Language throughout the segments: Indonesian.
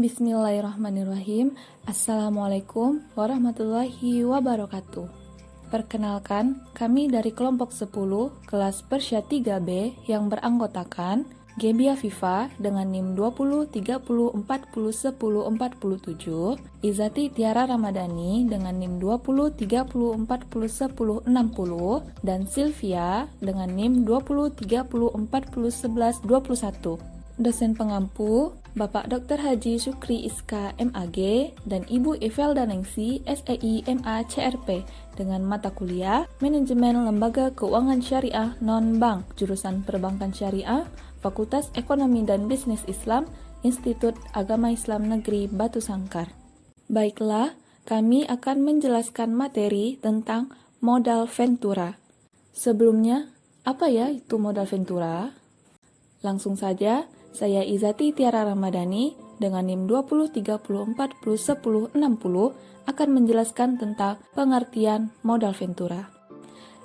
Bismillahirrahmanirrahim. Assalamualaikum warahmatullahi wabarakatuh. Perkenalkan, kami dari kelompok 10 kelas Persya 3B yang beranggotakan Gebi Afifa dengan NIM 20 30 40 10 47, Izati Tiara Ramadhani dengan NIM 20 30 40 10 60, dan Sylvia dengan NIM 20 30 40 11 21. Dosen pengampu Bapak Dr. Haji Syukri Iska MAG dan Ibu Ivelda Nengsi SEI MA CRP dengan mata kuliah Manajemen Lembaga Keuangan Syariah Non-Bank, jurusan Perbankan Syariah, Fakultas Ekonomi dan Bisnis Islam, Institut Agama Islam Negeri Batu Sangkar. Baiklah, kami akan menjelaskan materi tentang modal ventura. Sebelumnya, apa ya itu modal ventura? Langsung saja, saya Izati Tiara Ramadhani dengan NIM 20 30 40 10 60 akan menjelaskan tentang pengertian modal ventura.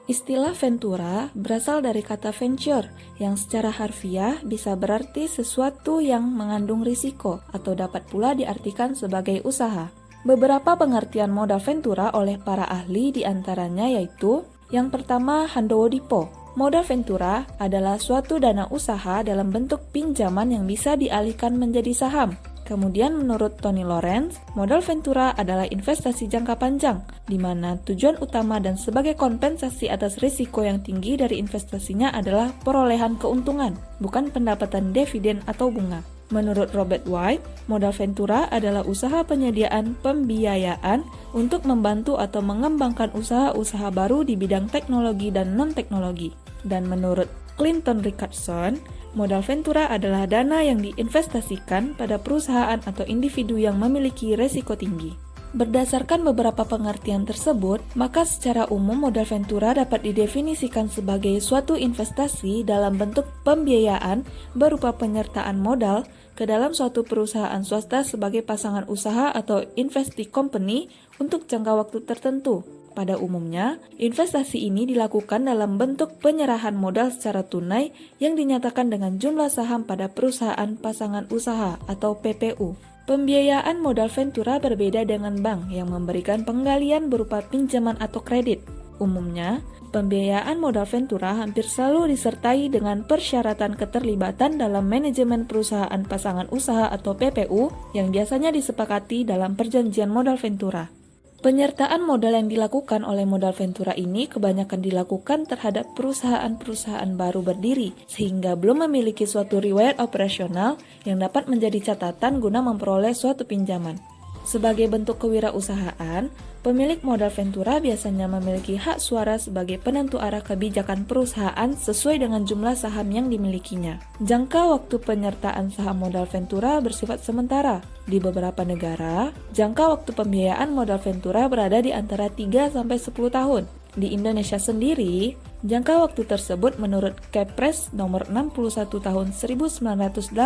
Istilah ventura berasal dari kata venture yang secara harfiah bisa berarti sesuatu yang mengandung risiko atau dapat pula diartikan sebagai usaha. Beberapa pengertian modal ventura oleh para ahli diantaranya yaitu yang pertama Handowo Dipo. Modal ventura adalah suatu dana usaha dalam bentuk pinjaman yang bisa dialihkan menjadi saham. Kemudian menurut Tony Lawrence, modal ventura adalah investasi jangka panjang, di mana tujuan utama dan sebagai kompensasi atas risiko yang tinggi dari investasinya adalah perolehan keuntungan, bukan pendapatan dividen atau bunga. Menurut Robert White, modal ventura adalah usaha penyediaan pembiayaan untuk membantu atau mengembangkan usaha-usaha baru di bidang teknologi dan non-teknologi. Dan menurut Clinton Richardson, modal ventura adalah dana yang diinvestasikan pada perusahaan atau individu yang memiliki resiko tinggi. Berdasarkan beberapa pengertian tersebut, maka secara umum modal ventura dapat didefinisikan sebagai suatu investasi dalam bentuk pembiayaan berupa penyertaan modal ke dalam suatu perusahaan swasta sebagai pasangan usaha atau investee company untuk jangka waktu tertentu. Pada umumnya, investasi ini dilakukan dalam bentuk penyerahan modal secara tunai yang dinyatakan dengan jumlah saham pada perusahaan pasangan usaha atau PPU. Pembiayaan modal ventura berbeda dengan bank yang memberikan penggalian berupa pinjaman atau kredit. Umumnya, pembiayaan modal ventura hampir selalu disertai dengan persyaratan keterlibatan dalam manajemen perusahaan pasangan usaha atau PPU yang biasanya disepakati dalam perjanjian modal ventura. Penyertaan modal yang dilakukan oleh modal ventura ini kebanyakan dilakukan terhadap perusahaan-perusahaan baru berdiri, sehingga belum memiliki suatu riwayat operasional yang dapat menjadi catatan guna memperoleh suatu pinjaman. Sebagai bentuk kewirausahaan, pemilik modal ventura biasanya memiliki hak suara sebagai penentu arah kebijakan perusahaan sesuai dengan jumlah saham yang dimilikinya. Jangka waktu penyertaan saham modal ventura bersifat sementara. Di beberapa negara, jangka waktu pembiayaan modal ventura berada di antara 3-10 tahun. Di Indonesia sendiri, jangka waktu tersebut menurut Kepres nomor 61 tahun 1988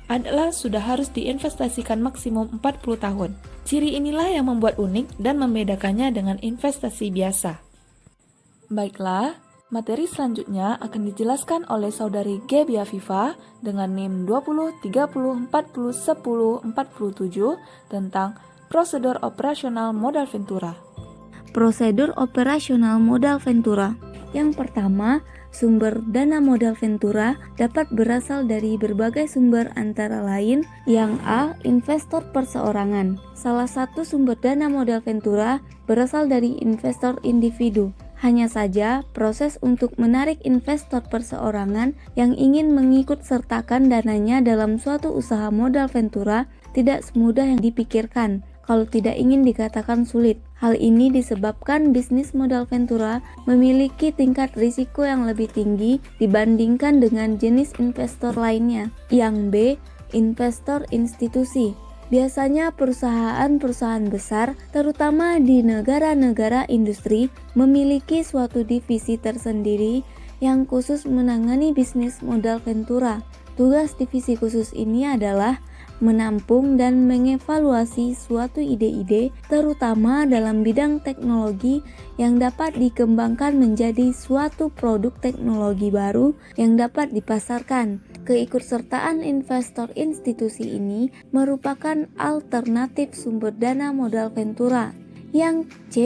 adalah sudah harus diinvestasikan maksimum 40 tahun. Ciri inilah yang membuat unik dan membedakannya dengan investasi biasa. Baiklah, materi selanjutnya akan dijelaskan oleh saudari Gebi Afifa dengan NIM 20 30 40 10 47 tentang prosedur operasional modal ventura. Prosedur operasional modal ventura. Yang pertama, sumber dana modal ventura dapat berasal dari berbagai sumber antara lain yang A. Investor perseorangan. Salah satu sumber dana modal ventura berasal dari investor individu. Hanya saja, proses untuk menarik investor perseorangan yang ingin mengikut sertakan dananya dalam suatu usaha modal ventura tidak semudah yang dipikirkan, kalau tidak ingin dikatakan sulit. Hal ini disebabkan bisnis modal ventura memiliki tingkat risiko yang lebih tinggi dibandingkan dengan jenis investor lainnya. Yang B. Investor institusi. Biasanya perusahaan-perusahaan besar, terutama di negara-negara industri, memiliki suatu divisi tersendiri yang khusus menangani bisnis modal ventura. Tugas divisi khusus ini adalah menampung dan mengevaluasi suatu ide-ide terutama dalam bidang teknologi yang dapat dikembangkan menjadi suatu produk teknologi baru yang dapat dipasarkan. Keikutsertaan investor institusi ini merupakan alternatif sumber dana modal ventura. Yang C,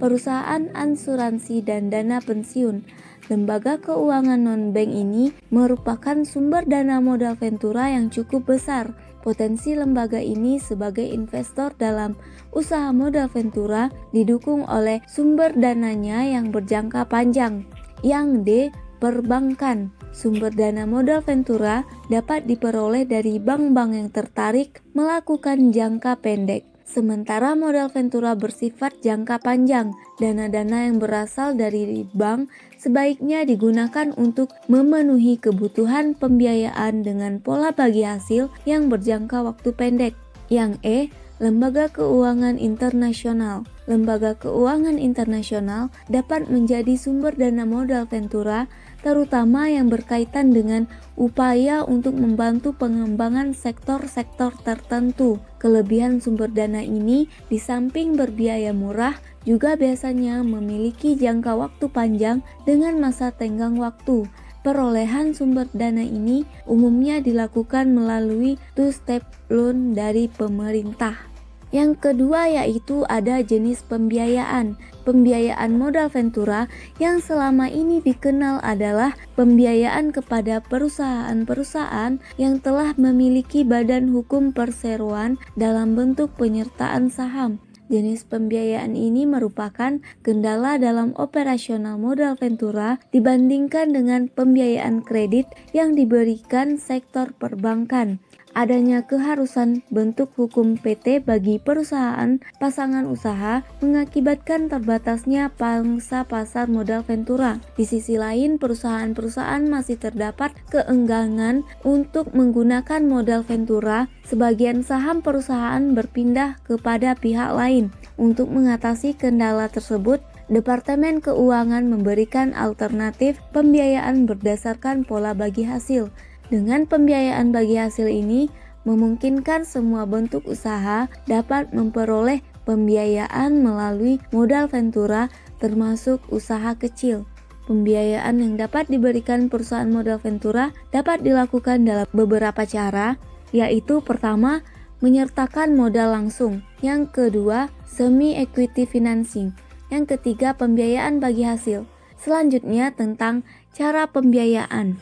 perusahaan asuransi dan dana pensiun. Lembaga keuangan non-bank ini merupakan sumber dana modal ventura yang cukup besar. Potensi lembaga ini sebagai investor dalam usaha modal ventura didukung oleh sumber dananya yang berjangka panjang. Yang D, perbankan. Sumber dana modal ventura dapat diperoleh dari bank-bank yang tertarik melakukan jangka pendek. Sementara modal ventura bersifat jangka panjang. Dana-dana yang berasal dari bank sebaiknya digunakan untuk memenuhi kebutuhan pembiayaan dengan pola bagi hasil yang berjangka waktu pendek. Yang E, lembaga keuangan internasional. Lembaga keuangan internasional dapat menjadi sumber dana modal ventura, terutama yang berkaitan dengan upaya untuk membantu pengembangan sektor-sektor tertentu. Kelebihan sumber dana ini di samping berbiaya murah, juga biasanya memiliki jangka waktu panjang dengan masa tenggang waktu. Perolehan sumber dana ini umumnya dilakukan melalui two-step loan dari pemerintah. Yang kedua yaitu ada jenis pembiayaan. Pembiayaan modal ventura yang selama ini dikenal adalah pembiayaan kepada perusahaan-perusahaan yang telah memiliki badan hukum perseroan dalam bentuk penyertaan saham. Jenis pembiayaan ini merupakan kendala dalam operasional modal ventura dibandingkan dengan pembiayaan kredit yang diberikan sektor perbankan. Adanya keharusan bentuk hukum PT bagi perusahaan pasangan usaha mengakibatkan terbatasnya pangsa pasar modal ventura. Di sisi lain, perusahaan-perusahaan masih terdapat keengganan untuk menggunakan modal ventura. Sebagian saham perusahaan berpindah kepada pihak lain. Untuk mengatasi kendala tersebut, Departemen Keuangan memberikan alternatif pembiayaan berdasarkan pola bagi hasil. Dengan pembiayaan bagi hasil ini, memungkinkan semua bentuk usaha dapat memperoleh pembiayaan melalui modal ventura termasuk usaha kecil. Pembiayaan yang dapat diberikan perusahaan modal ventura dapat dilakukan dalam beberapa cara, yaitu pertama, menyertakan modal langsung. Yang kedua, semi-equity financing. Yang ketiga, pembiayaan bagi hasil. Selanjutnya tentang cara pembiayaan.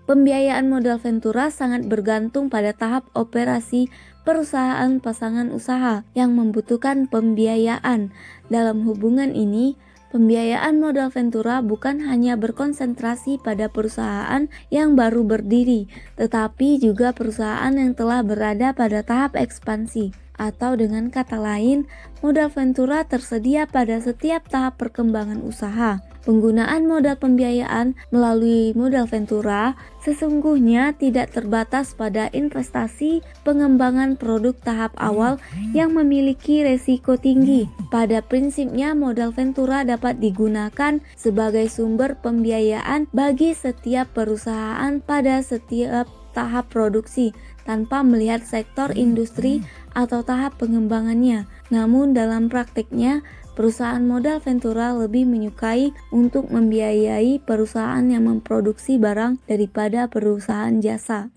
Pembiayaan modal ventura sangat bergantung pada tahap operasi perusahaan pasangan usaha yang membutuhkan pembiayaan. Dalam hubungan ini, pembiayaan modal ventura bukan hanya berkonsentrasi pada perusahaan yang baru berdiri, tetapi juga perusahaan yang telah berada pada tahap ekspansi. Atau dengan kata lain, modal ventura tersedia pada setiap tahap perkembangan usaha. Penggunaan modal pembiayaan melalui modal ventura sesungguhnya tidak terbatas pada investasi pengembangan produk tahap awal yang memiliki resiko tinggi. Pada prinsipnya, modal ventura dapat digunakan sebagai sumber pembiayaan bagi setiap perusahaan pada setiap tahap produksi tanpa melihat sektor industri atau tahap pengembangannya. Namun dalam praktiknya, perusahaan modal ventura lebih menyukai untuk membiayai perusahaan yang memproduksi barang daripada perusahaan jasa.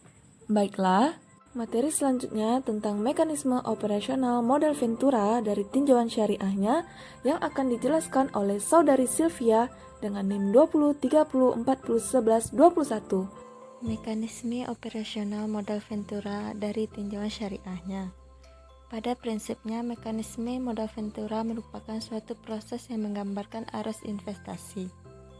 Baiklah, materi selanjutnya tentang mekanisme operasional modal ventura dari tinjauan syariahnya yang akan dijelaskan oleh Saudari Sylvia dengan NIM 20 30 40 11 21. Mekanisme operasional modal ventura dari tinjauan syariahnya. Pada prinsipnya, mekanisme modal ventura merupakan suatu proses yang menggambarkan arus investasi,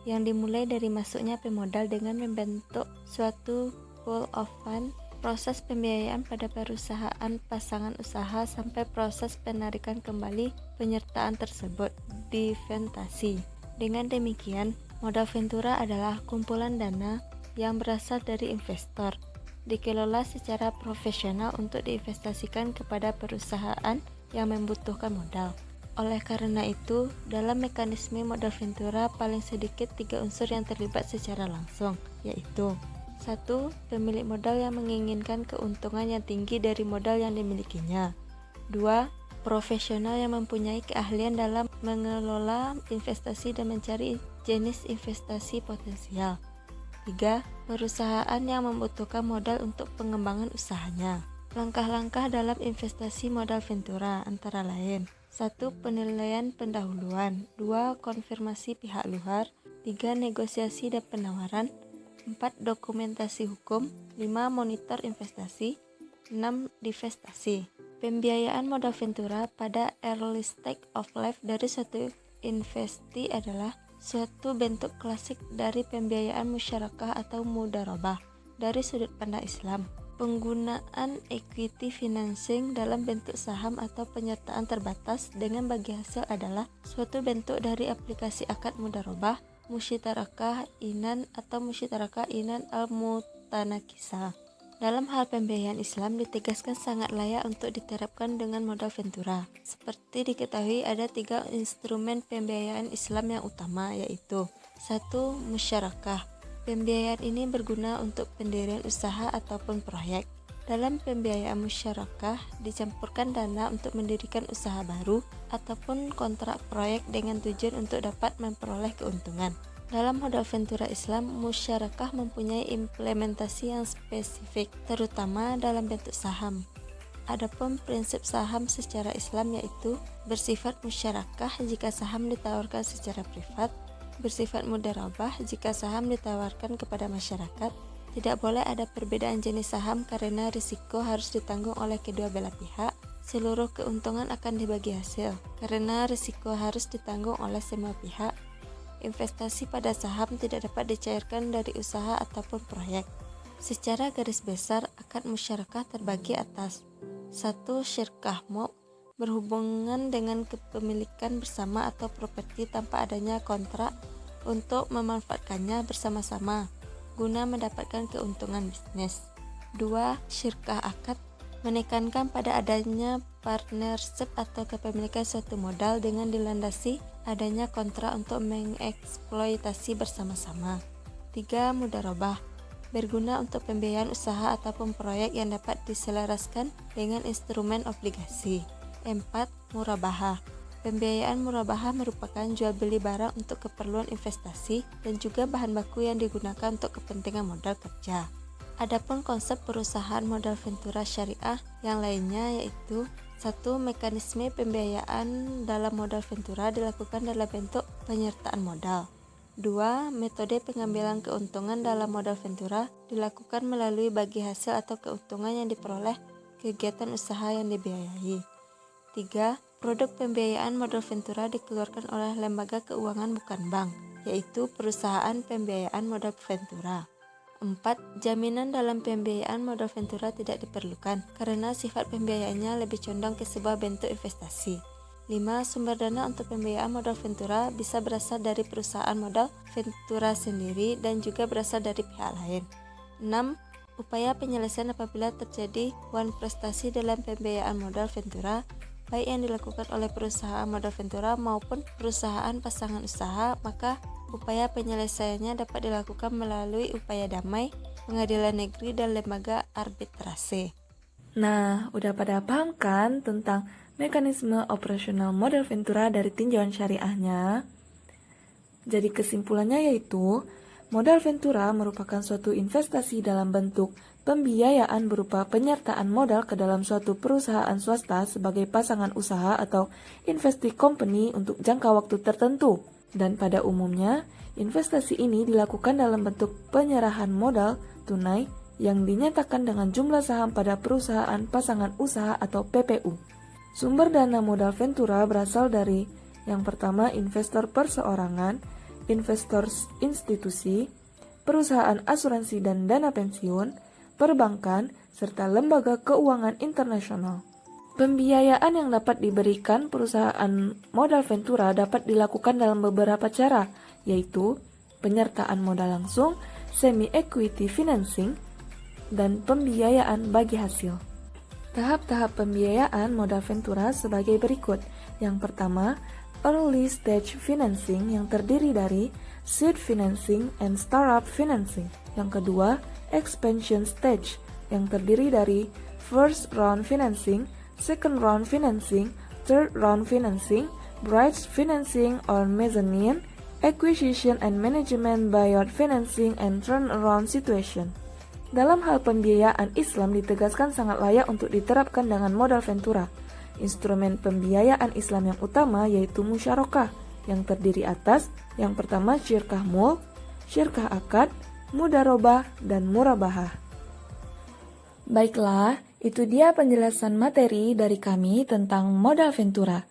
yang dimulai dari masuknya pemodal dengan membentuk suatu pool of fund, proses pembiayaan pada perusahaan pasangan usaha sampai proses penarikan kembali penyertaan tersebut, divestasi. Dengan demikian, modal ventura adalah kumpulan dana yang berasal dari investor, dikelola secara profesional untuk diinvestasikan kepada perusahaan yang membutuhkan modal. Oleh karena itu, dalam mekanisme modal ventura paling sedikit 3 unsur yang terlibat secara langsung, yaitu 1. Pemilik modal yang menginginkan keuntungan yang tinggi dari modal yang dimilikinya. 2. Profesional yang mempunyai keahlian dalam mengelola investasi dan mencari jenis investasi potensial. 3. Perusahaan yang membutuhkan modal untuk pengembangan usahanya. Langkah-langkah dalam investasi modal ventura antara lain: 1. Penilaian pendahuluan. 2. Konfirmasi pihak luar. 3. Negosiasi dan penawaran. 4. Dokumentasi hukum. 5. Monitor investasi. 6. Divestasi. Pembiayaan modal ventura pada early stage of life dari suatu investasi adalah suatu bentuk klasik dari pembiayaan musyarakah atau mudharabah. Dari sudut pandang Islam, penggunaan equity financing dalam bentuk saham atau penyertaan terbatas dengan bagi hasil adalah suatu bentuk dari aplikasi akad mudharabah, musytarakah inan atau musytarakah inan al-mutanakisah. Dalam hal pembiayaan Islam ditegaskan sangat layak untuk diterapkan dengan modal ventura. Seperti diketahui ada 3 instrumen pembiayaan Islam yang utama, yaitu 1. Musyarakah. Pembiayaan ini berguna untuk pendirian usaha ataupun proyek. Dalam pembiayaan musyarakah dicampurkan dana untuk mendirikan usaha baru ataupun kontrak proyek dengan tujuan untuk dapat memperoleh keuntungan. Dalam modal ventura Islam, musyarakah mempunyai implementasi yang spesifik, terutama dalam bentuk saham. Adapun prinsip saham secara Islam yaitu bersifat musyarakah jika saham ditawarkan secara privat, bersifat mudharabah jika saham ditawarkan kepada masyarakat. Tidak boleh ada perbedaan jenis saham karena risiko harus ditanggung oleh kedua belah pihak. Seluruh keuntungan akan dibagi hasil karena risiko harus ditanggung oleh semua pihak. Investasi pada saham tidak dapat dicairkan dari usaha ataupun proyek. Secara garis besar, akad musyarakah terbagi atas 1. Syirkah mob, berhubungan dengan kepemilikan bersama atau properti tanpa adanya kontrak untuk memanfaatkannya bersama-sama guna mendapatkan keuntungan bisnis. 2. Syirkah akad, menekankan pada adanya partnership atau kepemilikan suatu modal dengan dilandasi adanya kontrak untuk mengeksploitasi bersama-sama. 3. Mudharabah, berguna untuk pembiayaan usaha ataupun proyek yang dapat diselaraskan dengan instrumen obligasi. 4. Murabahah, pembiayaan murabahah merupakan jual beli barang untuk keperluan investasi dan juga bahan baku yang digunakan untuk kepentingan modal kerja. Adapun konsep perusahaan modal ventura syariah yang lainnya yaitu 1. Mekanisme pembiayaan dalam modal ventura dilakukan dalam bentuk penyertaan modal. 2. Metode pengambilan keuntungan dalam modal ventura dilakukan melalui bagi hasil atau keuntungan yang diperoleh kegiatan usaha yang dibiayai. 3. Produk pembiayaan modal ventura dikeluarkan oleh lembaga keuangan bukan bank, yaitu perusahaan pembiayaan modal ventura. 4. Jaminan dalam pembiayaan modal ventura tidak diperlukan karena sifat pembiayaannya lebih condong ke sebuah bentuk investasi. 5. Sumber dana untuk pembiayaan modal ventura bisa berasal dari perusahaan modal ventura sendiri dan juga berasal dari pihak lain. 6. Upaya penyelesaian apabila terjadi wan prestasi dalam pembiayaan modal ventura, baik yang dilakukan oleh perusahaan modal ventura maupun perusahaan pasangan usaha, maka upaya penyelesaiannya dapat dilakukan melalui upaya damai, pengadilan negeri, dan lembaga arbitrase. Nah, udah pada paham kan tentang mekanisme operasional modal ventura dari tinjauan syariahnya? Jadi kesimpulannya yaitu, modal ventura merupakan suatu investasi dalam bentuk pembiayaan berupa penyertaan modal ke dalam suatu perusahaan swasta sebagai pasangan usaha atau investee company untuk jangka waktu tertentu. Dan pada umumnya, investasi ini dilakukan dalam bentuk penyerahan modal tunai yang dinyatakan dengan jumlah saham pada perusahaan pasangan usaha atau PPU. Sumber dana modal ventura berasal dari yang pertama investor perseorangan, investor institusi, perusahaan asuransi dan dana pensiun, perbankan, serta lembaga keuangan internasional. Pembiayaan yang dapat diberikan perusahaan modal ventura dapat dilakukan dalam beberapa cara, yaitu penyertaan modal langsung, semi-equity financing, dan pembiayaan bagi hasil. Tahap-tahap pembiayaan modal ventura sebagai berikut. Yang pertama, early stage financing yang terdiri dari seed financing and startup financing. Yang kedua, expansion stage yang terdiri dari first round financing, second round financing, third round financing, bridge financing or mezzanine, acquisition and management buyout financing and turnaround situation. Dalam hal pembiayaan, Islam ditegaskan sangat layak untuk diterapkan dengan modal ventura. Instrumen pembiayaan Islam yang utama yaitu musyarakah, yang terdiri atas yang pertama syirkah mul, syirkah akad, mudarobah, dan murabahah. Baiklah, itu dia penjelasan materi dari kami tentang modal ventura.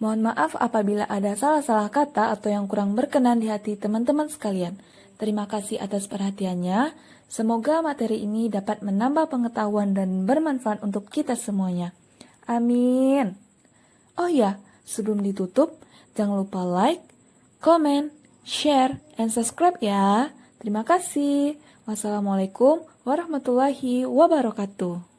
Mohon maaf apabila ada salah-salah kata atau yang kurang berkenan di hati teman-teman sekalian. Terima kasih atas perhatiannya. Semoga materi ini dapat menambah pengetahuan dan bermanfaat untuk kita semuanya. Amin. Oh ya, sebelum ditutup, jangan lupa like, comment, share, and subscribe ya. Terima kasih. Wassalamualaikum warahmatullahi wabarakatuh.